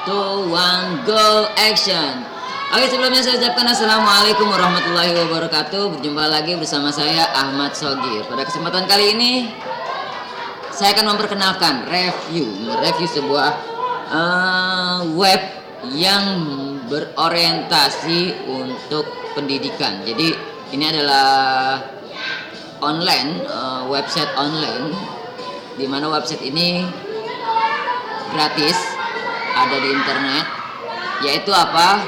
2, 1, go, action. Oke, sebelumnya saya ucapkan assalamualaikum warahmatullahi wabarakatuh. Berjumpa lagi bersama saya Ahmad Sogir. Pada kesempatan kali ini saya akan memperkenalkan review sebuah web yang berorientasi untuk pendidikan. Jadi ini adalah online, website online, di mana website ini gratis, ada di internet, yaitu apa?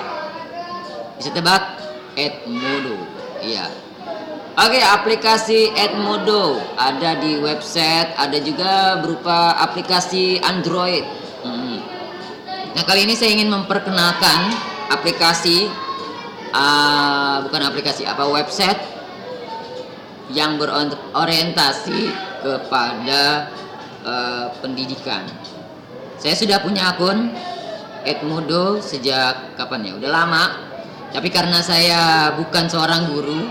Bisa tebak? Edmodo. Iya. Oke, aplikasi Edmodo ada di website, ada juga berupa aplikasi Android. Nah, kali ini saya ingin memperkenalkan aplikasi, website yang berorientasi kepada pendidikan. Saya sudah punya akun Edmodo sejak kapan ya? Udah lama. Tapi karena saya bukan seorang guru,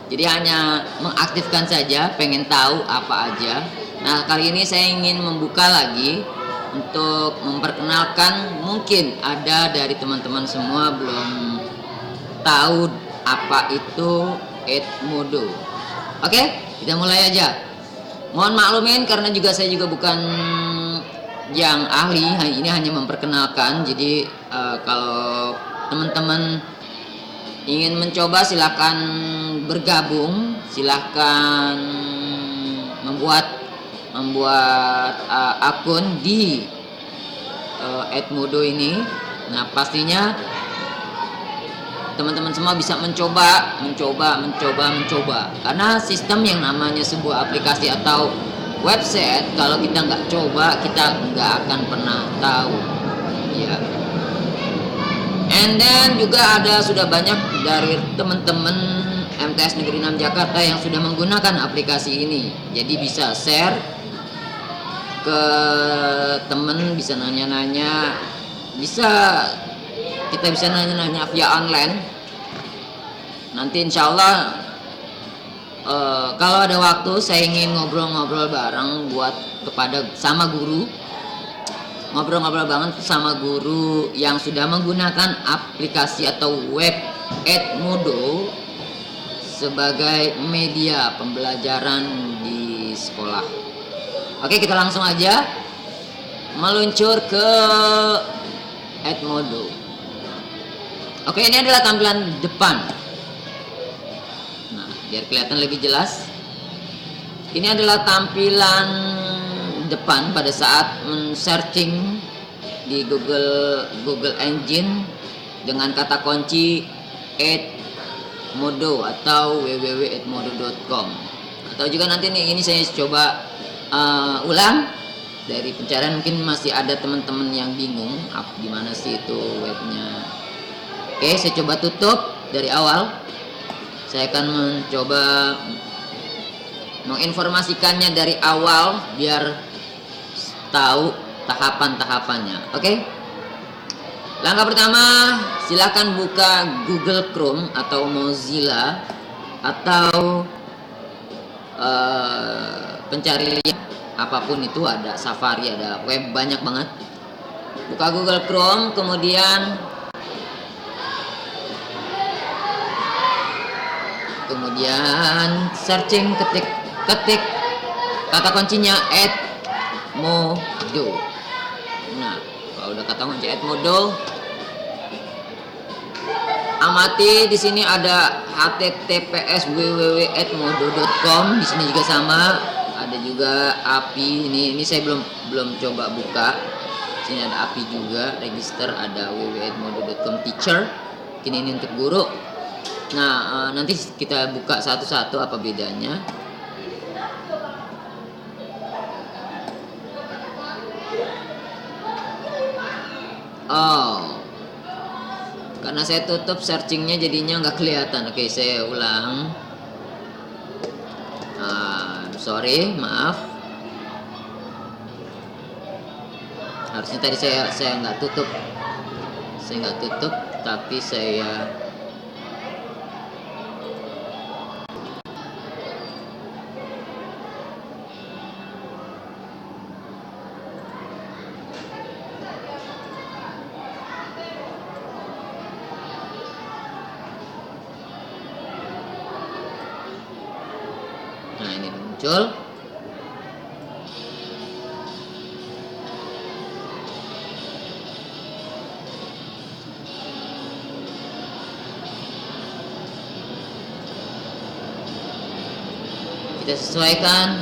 jadi hanya mengaktifkan saja, pengen tahu apa aja. Nah, kali ini saya ingin membuka lagi untuk memperkenalkan. Mungkin ada dari teman-teman semua belum tahu apa itu Edmodo. Oke, kita mulai aja. Mohon maklumin karena saya juga bukan yang ahli, ini hanya memperkenalkan. Jadi kalau teman-teman ingin mencoba, silahkan bergabung, silahkan membuat akun di Edmodo ini. Nah, pastinya teman-teman semua bisa mencoba, karena sistem yang namanya sebuah aplikasi atau website, kalau kita nggak coba, kita nggak akan pernah tahu, ya. And then juga sudah banyak dari teman-teman MTS Negeri 6 Jakarta yang sudah menggunakan aplikasi ini. Jadi bisa share ke temen, bisa nanya-nanya, kita bisa nanya-nanya via online. Nanti insya Allah kalau ada waktu saya ingin ngobrol-ngobrol bareng sama guru, ngobrol-ngobrol banget sama guru yang sudah menggunakan aplikasi atau web Edmodo sebagai media pembelajaran di sekolah. Oke, kita langsung aja meluncur ke Edmodo. Oke, ini adalah tampilan depan. Nah, biar kelihatan lebih jelas, ini adalah tampilan depan pada saat men-searching di Google Engine dengan kata kunci Edmodo atau www.edmodo.com. Atau juga nanti ini saya coba ulang dari pencarian, mungkin masih ada teman-teman yang bingung gimana sih itu webnya. Oke, saya coba tutup dari awal. Saya akan mencoba menginformasikannya dari awal biar tahu tahapan-tahapannya. Oke. Langkah pertama, silakan buka Google Chrome atau Mozilla atau pencarian apapun itu, ada Safari, ada web, banyak banget. Buka Google Chrome, kemudian searching, ketik kata kuncinya Edmodo. Nah, kalau udah kata kunci Edmodo, amati di sini ada https www.edmodo.com. Di sini juga sama, ada juga API. Ini saya belum coba buka. Di sini ada API juga, register, ada www.edmodo.com teacher. Ini untuk guru. Nah, nanti kita buka satu-satu apa bedanya. Oh, karena saya tutup searchingnya jadinya nggak kelihatan. Oke, saya ulang. Sorry, maaf. Harusnya tadi saya nggak tutup. Tapi saya muncul. Kita sesuaikan.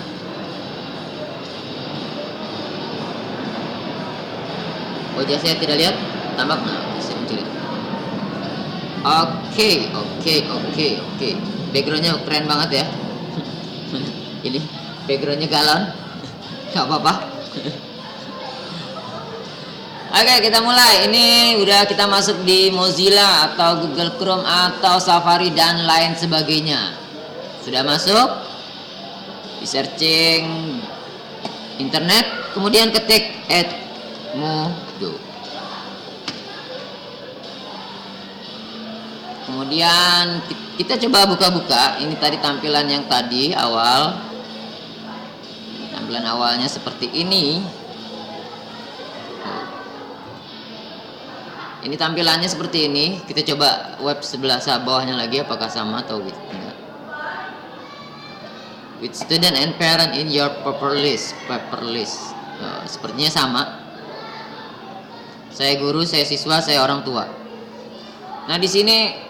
Wajah saya tidak lihat, tampak. Nah, saya muncul. Oke. Backgroundnya keren banget ya. Ini backgroundnya galon. Gak apa-apa. Oke, kita mulai. Ini udah kita masuk di Mozilla atau Google Chrome atau Safari dan lain sebagainya. Sudah masuk? Di searching internet, kemudian ketik Edmodo. Kemudian kita coba buka-buka. Ini tadi tampilan yang tadi awal. Tampilan awalnya seperti ini. Ini tampilannya seperti ini. Kita coba web sebelah bawahnya lagi, apakah sama atau enggak. With student and parent in your paper list. Sepertinya sama. Saya guru, saya siswa, saya orang tua. Nah, di sini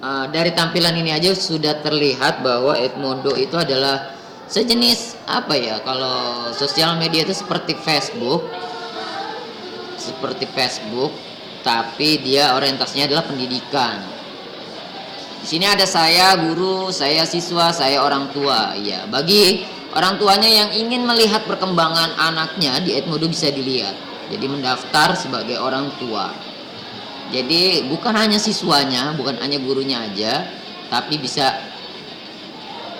dari tampilan ini aja sudah terlihat bahwa Edmodo itu adalah sejenis apa ya? Kalau sosial media itu seperti Facebook, tapi dia orientasinya adalah pendidikan. Di sini ada saya guru, saya siswa, saya orang tua. Ya, bagi orang tuanya yang ingin melihat perkembangan anaknya di Edmodo bisa dilihat. Jadi mendaftar sebagai orang tua. Jadi bukan hanya siswanya, bukan hanya gurunya aja, tapi bisa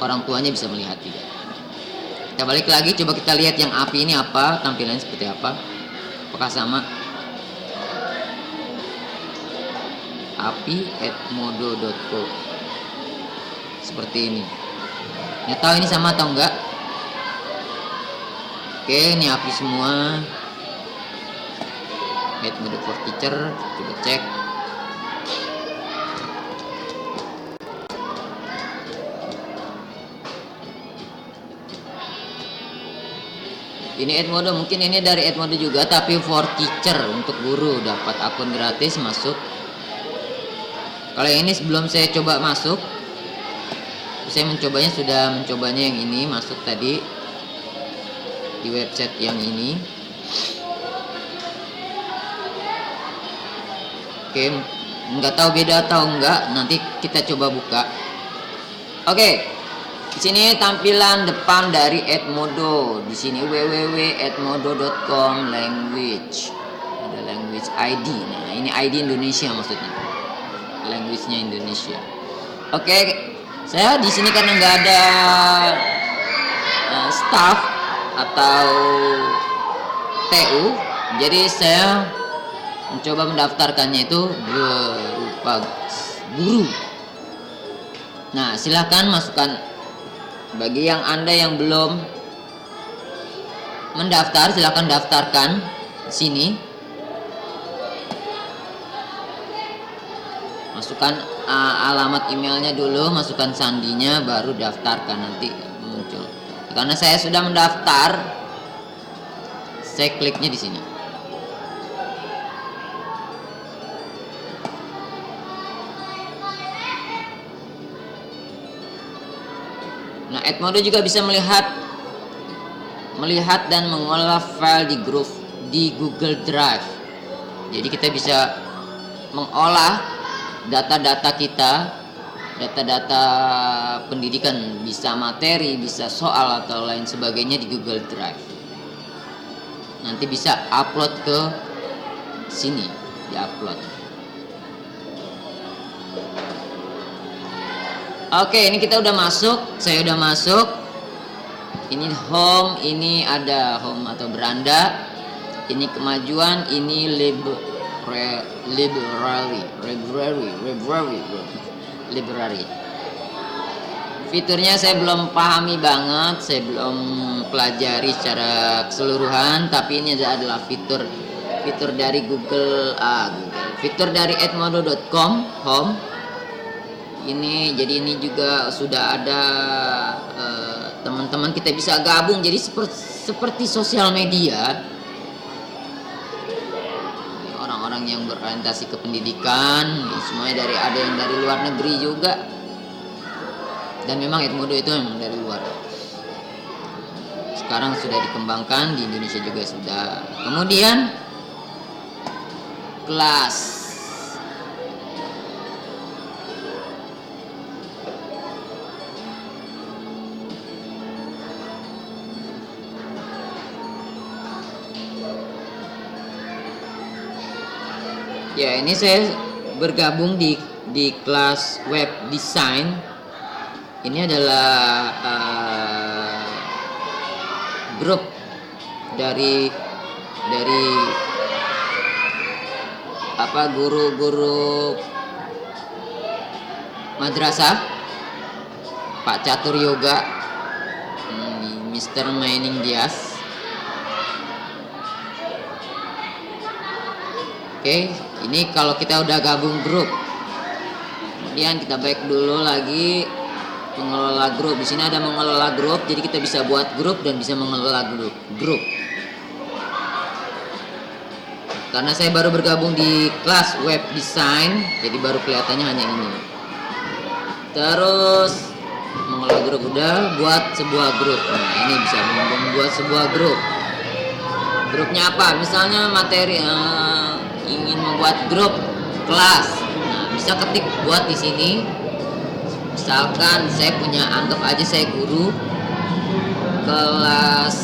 orang tuanya bisa melihat juga. Kita balik lagi, coba kita lihat yang API ini apa, tampilannya seperti apa. Apakah sama? API edmodo.co seperti ini. Nggak tahu ini sama atau enggak. Oke, ini API semua. Edmodo for Teacher, coba cek. Ini Edmodo, mungkin ini dari Edmodo juga, tapi for Teacher untuk guru, dapat akun gratis masuk. Kalau yang ini sebelum saya coba masuk, saya sudah mencobanya yang ini masuk tadi di website yang ini. Oke, nggak tahu beda atau enggak, nanti kita coba buka. Oke, di sini tampilan depan dari Edmodo. Di sini www.edmodo.com language. Ada language ID. Nah, ini ID Indonesia maksudnya. Language-nya Indonesia. Oke, saya di sini karena nggak ada staff atau TU, jadi saya mencoba mendaftarkannya itu berupa guru. Nah, silahkan masukkan. Bagi yang Anda yang belum mendaftar, silahkan daftarkan di sini. Masukkan alamat emailnya dulu, masukkan sandinya, baru daftarkan, nanti muncul. Karena saya sudah mendaftar, saya kliknya di sini. Nah, Edmodo juga bisa melihat dan mengolah file di Google Drive. Jadi kita bisa mengolah data-data kita, data-data pendidikan, bisa materi, bisa soal atau lain sebagainya di Google Drive. Nanti bisa upload ke sini, diupload. Oke, ini kita udah masuk, saya udah masuk. Ini home, ini ada home atau beranda. Ini kemajuan, ini library. Fiturnya saya belum pahami banget, saya belum pelajari secara keseluruhan, tapi ini adalah fitur dari fitur dari edmodo.com home. Ini jadi ini juga sudah ada teman-teman kita bisa gabung jadi seperti sosial media. Orang-orang yang berorientasi ke pendidikan, semuanya ada yang dari luar negeri juga. Dan memang Edmodo itu memang dari luar. Sekarang sudah dikembangkan, di Indonesia juga sudah. Kemudian kelas. Ya, ini saya bergabung di kelas web design. Ini adalah grup dari guru-guru madrasah, Pak Catur Yoga, Mr. Mining Dias. Oke, ini kalau kita udah gabung grup, kemudian kita back dulu lagi mengelola grup. Di sini ada mengelola grup, jadi kita bisa buat grup dan bisa mengelola grup. Karena saya baru bergabung di kelas web design, jadi baru kelihatannya hanya ini. Terus mengelola grup udah, buat sebuah grup. Nah, ini bisa membuat sebuah grup. Grupnya apa? Misalnya materi ingin membuat grup kelas. Nah, bisa ketik buat di sini. Misalkan saya punya, anggap aja saya guru kelas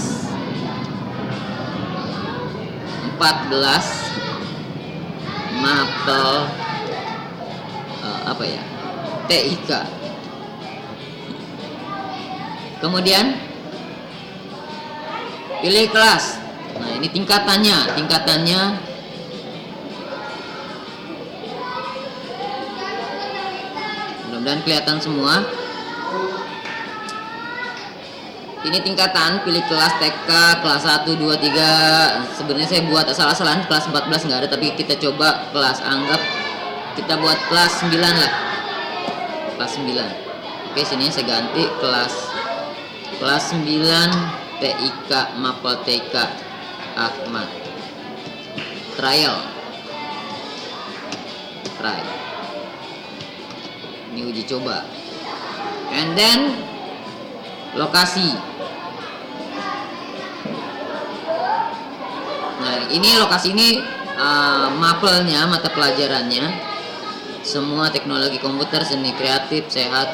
14 mapel TIK. Kemudian pilih kelas. Nah, ini tingkatannya mudah-mudahan kelihatan semua. Ini tingkatan, pilih kelas TK, kelas 1, 2, 3. Sebenarnya saya buat asal-asalan, kelas 14 nggak ada, tapi kita coba kelas, anggap kita buat kelas 9 lah. Kelas 9. Oke, sini saya ganti kelas 9 TIK Mapel TK Ahmad. Trial. Ini uji coba. And then lokasi. Nah, ini lokasi ini mapelnya, mata pelajarannya. Semua teknologi komputer, seni kreatif, sehat,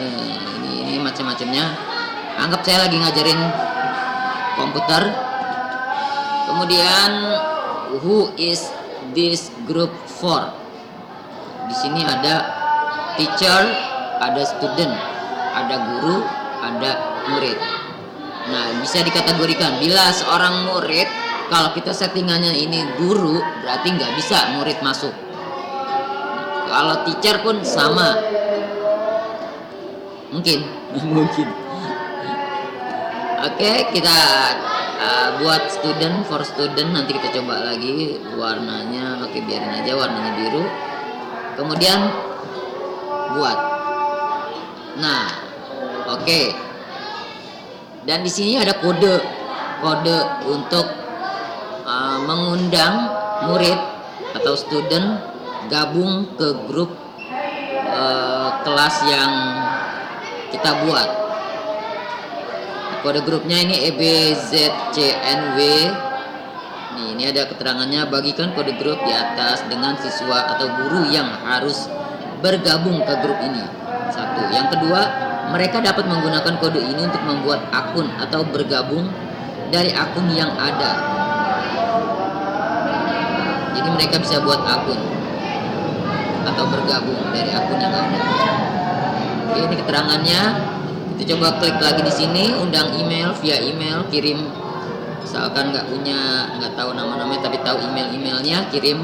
ini macam-macamnya. Anggap saya lagi ngajarin komputer. Kemudian who is this group for? Di sini ada teacher, ada student, ada guru, ada murid. Nah, bisa dikategorikan bila seorang murid, kalau kita settingannya ini guru, berarti nggak bisa murid masuk. Kalau teacher pun sama, mungkin. Oke, kita buat student, for student. Nanti kita coba lagi warnanya. Oke, biarin aja warnanya biru. Kemudian buat. Nah, oke. Dan di sini ada kode untuk mengundang murid atau student gabung ke grup kelas yang kita buat. Kode grupnya ini EBZCNW. Ini ada keterangannya, bagikan kode grup di atas dengan siswa atau guru yang harus bergabung ke grup ini. Satu. Yang kedua, mereka dapat menggunakan kode ini untuk membuat akun atau bergabung dari akun yang ada. Jadi mereka bisa buat akun atau bergabung dari akun yang ada. Oke, ini keterangannya. Kita coba klik lagi di sini, undang email, via email, kirim. Misalkan nggak tahu nama-namanya tapi tahu emailnya, kirim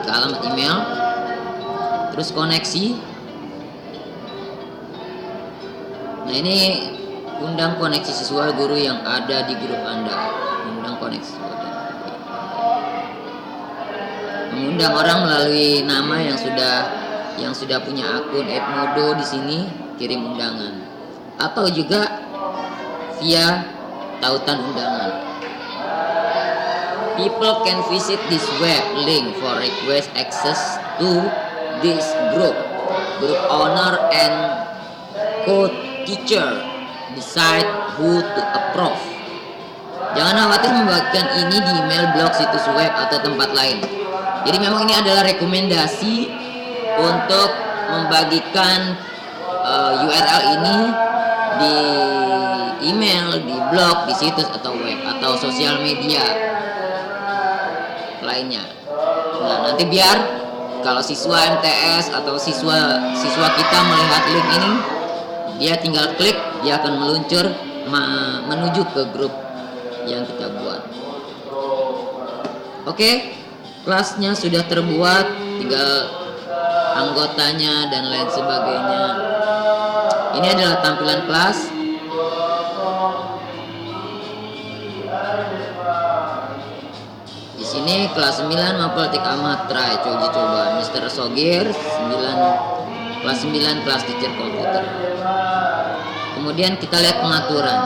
ke alamat email. Terus koneksi. Nah, ini undang koneksi siswa guru yang ada di grup Anda. Undang koneksi. Mengundang orang melalui nama yang sudah punya akun Edmodo di sini, kirim undangan. Atau juga via tautan undangan. People can visit this web link for request access to this group. Group owner and co-teacher decide who to approve. Jangan khawatir membagikan ini di email, blog, situs web, atau tempat lain. Jadi memang ini adalah rekomendasi untuk membagikan URL ini di email, di blog, di situs atau web atau sosial media lainnya. Nah, nanti biar kalau siswa MTS atau siswa kita melihat link ini, dia tinggal klik, dia akan meluncur menuju ke grup yang kita buat. Oke, kelasnya sudah terbuat, tinggal anggotanya dan lain sebagainya. Ini adalah tampilan kelas. Di sini kelas 9 Mapeltik Ahmad Try coba Mr. Sogir 9 kelas 9 kelas teacher komputer. Kemudian kita lihat pengaturan.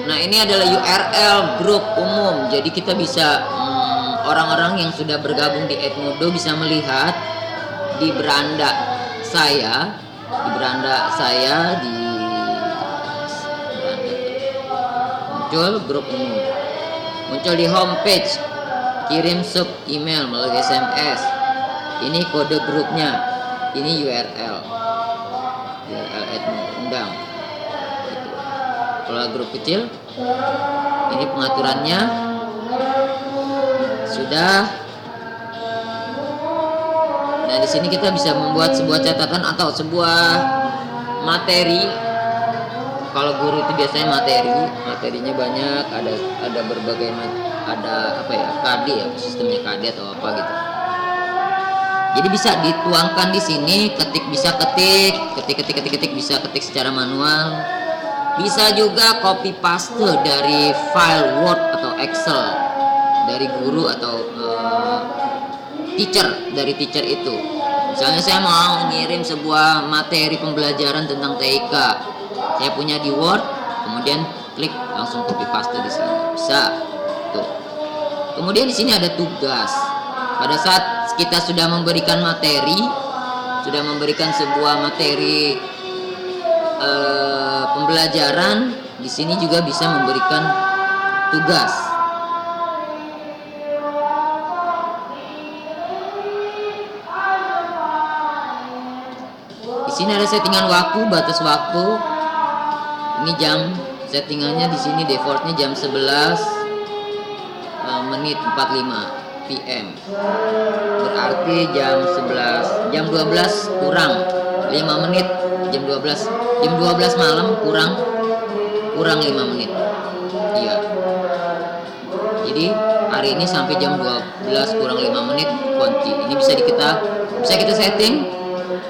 Nah, ini adalah URL grup umum. Jadi kita bisa orang-orang yang sudah bergabung di Edmodo bisa melihat di beranda saya, muncul grup umum, muncul di homepage, kirim sub email melalui SMS. Ini kode grupnya, ini URL Edmodo undang. Gitu. Kalau grup kecil, ini pengaturannya sudah. Nah, di sini kita bisa membuat sebuah catatan atau sebuah materi. Kalau guru itu biasanya materinya banyak, ada berbagai KD ya, sistemnya KD atau apa gitu. Jadi bisa dituangkan di sini, bisa ketik secara manual. Bisa juga copy paste dari file Word atau Excel dari guru atau teacher itu. Misalnya saya mau ngirim sebuah materi pembelajaran tentang TIK, saya punya di Word, kemudian klik langsung copy paste di sini, bisa. Tuh. Kemudian di sini ada tugas. Pada saat kita sudah memberikan sebuah materi pembelajaran, di sini juga bisa memberikan tugas. Di sini ada settingan waktu, batas waktu. Ini jam, settingannya di sini defaultnya jam 11 menit 45 PM. Berarti jam 12 kurang 5 menit, jam 12 malam kurang 5 menit. Iya. Jadi hari ini sampai jam 12 kurang 5 menit kunci. Ini bisa kita setting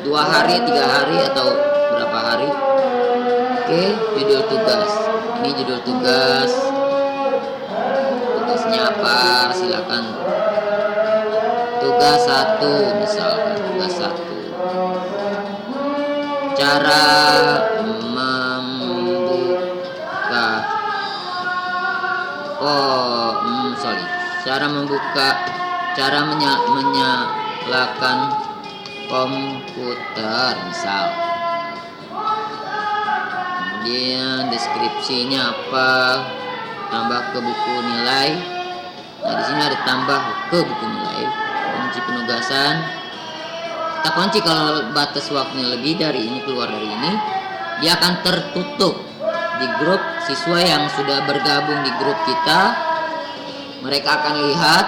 2 hari, 3 hari, atau berapa hari. Oke, judul tugas. Ini judul tugas. Tugasnya apa? Silakan. Tugas 1 misalkan, tugas 1. Cara cara menyalakan komputer misal. Kemudian deskripsinya apa? Tambah ke buku nilai. Nah, di sini ada tambah ke buku nilai. Kunci penugasan. Kita kunci kalau batas waktunya lebih dari ini, keluar dari ini, dia akan tertutup di grup siswa yang sudah bergabung di grup kita. Mereka akan lihat,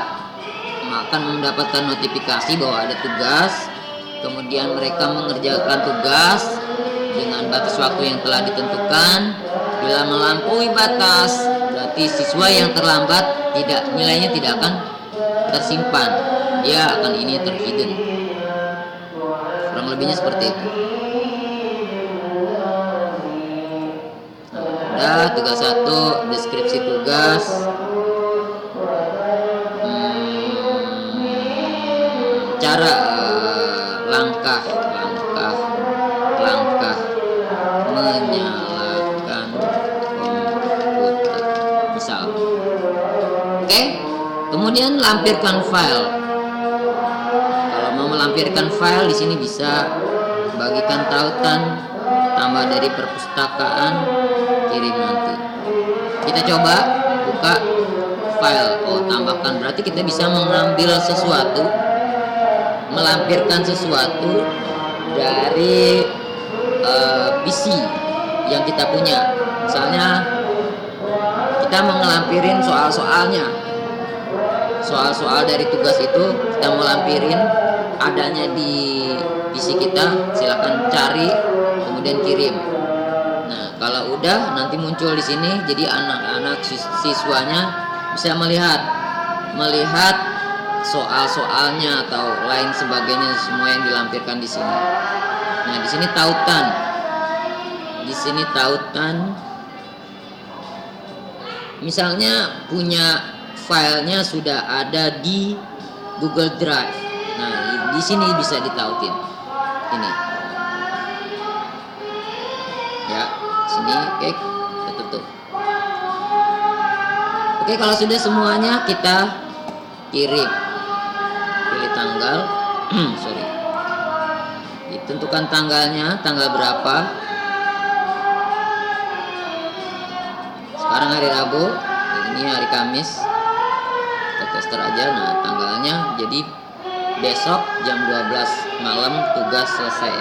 akan mendapatkan notifikasi bahwa ada tugas. Kemudian mereka mengerjakan tugas dengan batas waktu yang telah ditentukan. Bila melampaui batas, berarti siswa yang terlambat nilainya tidak akan tersimpan, dia akan ini terhidden. Kurang lebihnya seperti itu. Nah, tugas 1, deskripsi tugas. Cara cara langkah menyalakan komputer misal. Oke, kemudian lampirkan file. Kalau mau melampirkan file di sini bisa bagikan tautan, tambah dari perpustakaan, kirim nanti. Kita coba buka file. Oh, tambahkan, berarti kita bisa mengambil sesuatu, melampirkan sesuatu dari PC yang kita punya. Misalnya kita mau ngelampirin soal-soal dari tugas itu, kita mau lampirin adanya di PC kita, silakan cari kemudian kirim. Nah, kalau udah nanti muncul di sini, jadi anak-anak siswanya bisa melihat soal-soalnya atau lain sebagainya, semua yang dilampirkan di sini. Nah, di sini tautan. Misalnya punya filenya sudah ada di Google Drive. Nah, di sini bisa ditautin. Ini. Ya, sini, oke, kita tutup. Oke, kalau sudah semuanya kita kirim. Pilih tanggal. Ditentukan tanggalnya, tanggal berapa. Sekarang hari Rabu, ini hari Kamis. Kita tester aja. Nah, tanggalnya jadi besok jam 12 malam tugas selesai.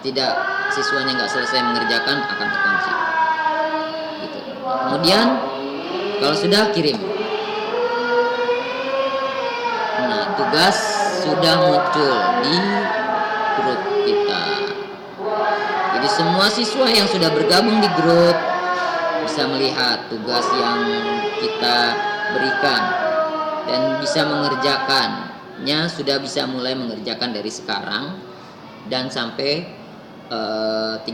Tidak, siswanya nggak selesai mengerjakan akan terkunci. Gitu. Kemudian kalau sudah kirim. Nah, tugas sudah muncul di grup kita. Jadi semua siswa yang sudah bergabung di grup bisa melihat tugas yang kita berikan dan bisa mengerjakannya, sudah bisa mulai mengerjakan dari sekarang dan sampai 31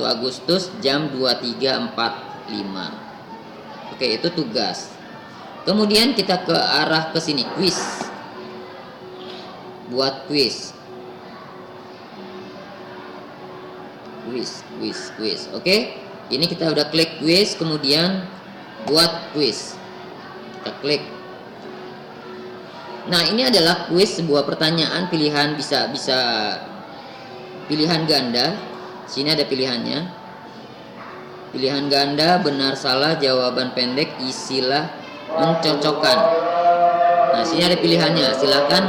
Agustus jam 23.45. Oke, itu tugas. Kemudian kita ke arah ke sini, kuis. Buat kuis. Oke, ini kita udah klik kuis, kemudian buat kuis. Kita klik. Nah, ini adalah kuis, sebuah pertanyaan pilihan, bisa pilihan ganda. Sini ada pilihannya. Pilihan ganda, benar salah, jawaban pendek, isilah mencocokkan. Nah, sini ada pilihannya. Silakan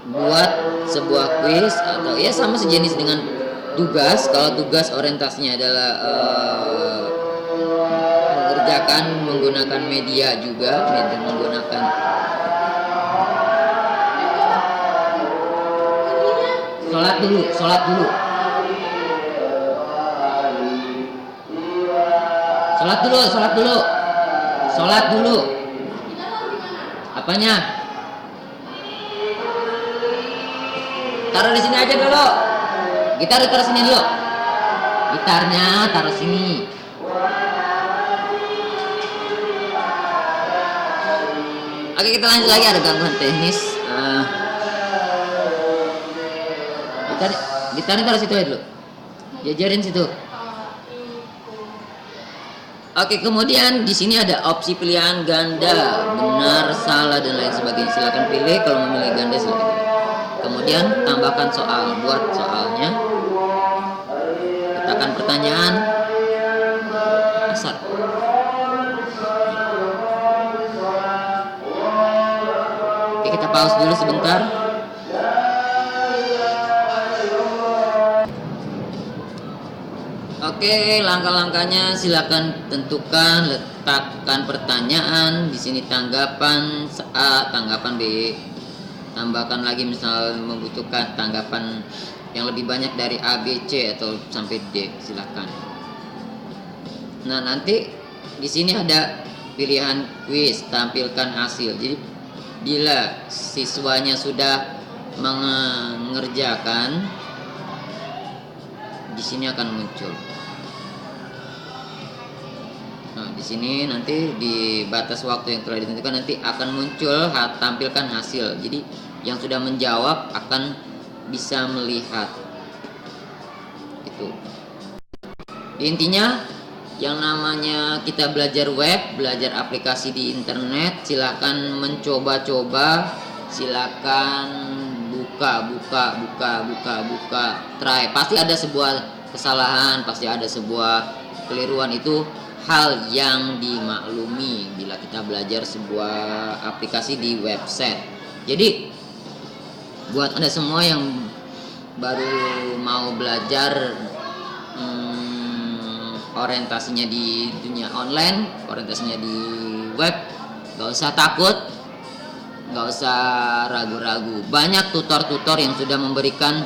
buat sebuah kuis atau ya sama sejenis dengan tugas. Kalau tugas orientasinya adalah mengerjakan menggunakan media juga, menggunakan sholat dulu. Apanya? Taruh di sini aja dulu. Gitar taruh sini dulu. Gitarnya taruh sini. Oke, kita lanjut lagi, ada gangguan teknis. Gitarnya taruh situ aja dulu. Jajarin situ. Oke, kemudian di sini ada opsi pilihan ganda, benar, salah dan lain sebagainya. Silakan pilih. Kalau memilih ganda silakan pilih. Kemudian tambahkan soal, buat soalnya. Letakkan pertanyaan. Asal. Oke, kita pause dulu sebentar. Oke, langkah-langkahnya silakan tentukan, letakkan pertanyaan. Di sini tanggapan A, tanggapan B. Tambahkan lagi misal membutuhkan tanggapan yang lebih banyak dari A, B, C atau sampai D, silakan. Nah, nanti di sini ada pilihan kuis, tampilkan hasil. Jadi bila siswanya sudah mengerjakan, di sini akan muncul. Nah, di sini nanti di batas waktu yang telah ditentukan nanti akan muncul tampilkan hasil. Jadi yang sudah menjawab akan bisa melihat itu. Intinya yang namanya kita belajar web, belajar aplikasi di internet, silakan mencoba-coba, silakan buka, try. Pasti ada sebuah kesalahan, pasti ada sebuah keliruan, itu hal yang dimaklumi bila kita belajar sebuah aplikasi di website. Jadi buat Anda semua yang baru mau belajar orientasinya di dunia online, orientasinya di web, gak usah takut, gak usah ragu-ragu. Banyak tutor-tutor yang sudah memberikan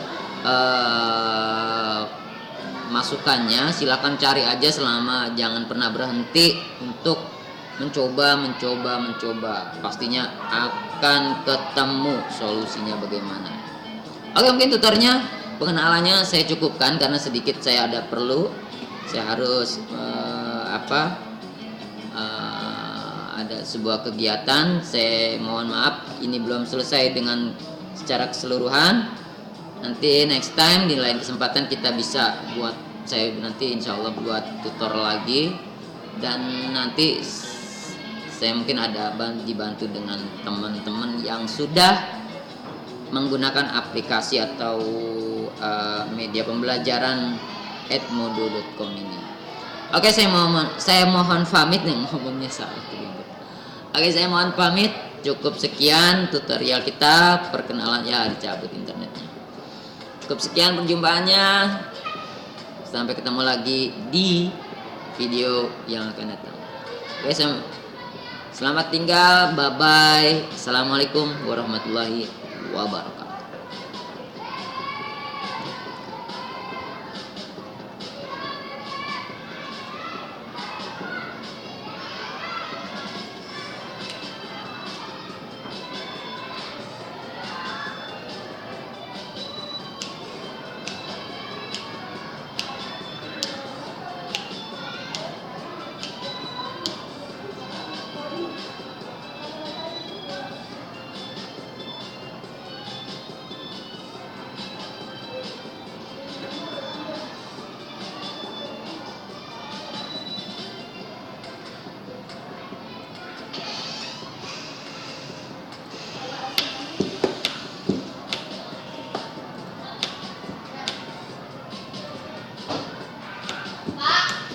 masukannya. Silakan cari aja, selama jangan pernah berhenti untuk mencoba. Pastinya akan ketemu solusinya bagaimana. Oke, mungkin tutornya, pengenalannya saya cukupkan karena sedikit saya ada perlu. Saya harus ada sebuah kegiatan. Saya mohon maaf ini belum selesai dengan secara keseluruhan. Nanti next time di lain kesempatan kita bisa buat, saya nanti insya Allah buat tutor lagi, dan nanti saya mungkin ada dibantu dengan teman-teman yang sudah menggunakan aplikasi atau media pembelajaran edmodo.com ini. Oke, saya mohon pamit nih, ngomongnya salah. Oke, saya mohon pamit. Cukup sekian tutorial kita, perkenalan, ya dicabut internetnya. Cukup sekian perjumpaannya. Sampai ketemu lagi di video yang akan datang. Oke, selamat tinggal, bye bye. Assalamualaikum warahmatullahi wabarakatuh.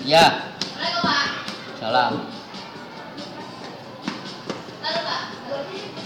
Ya. Assalamualaikum, Pak. Salam. Halo, Pak.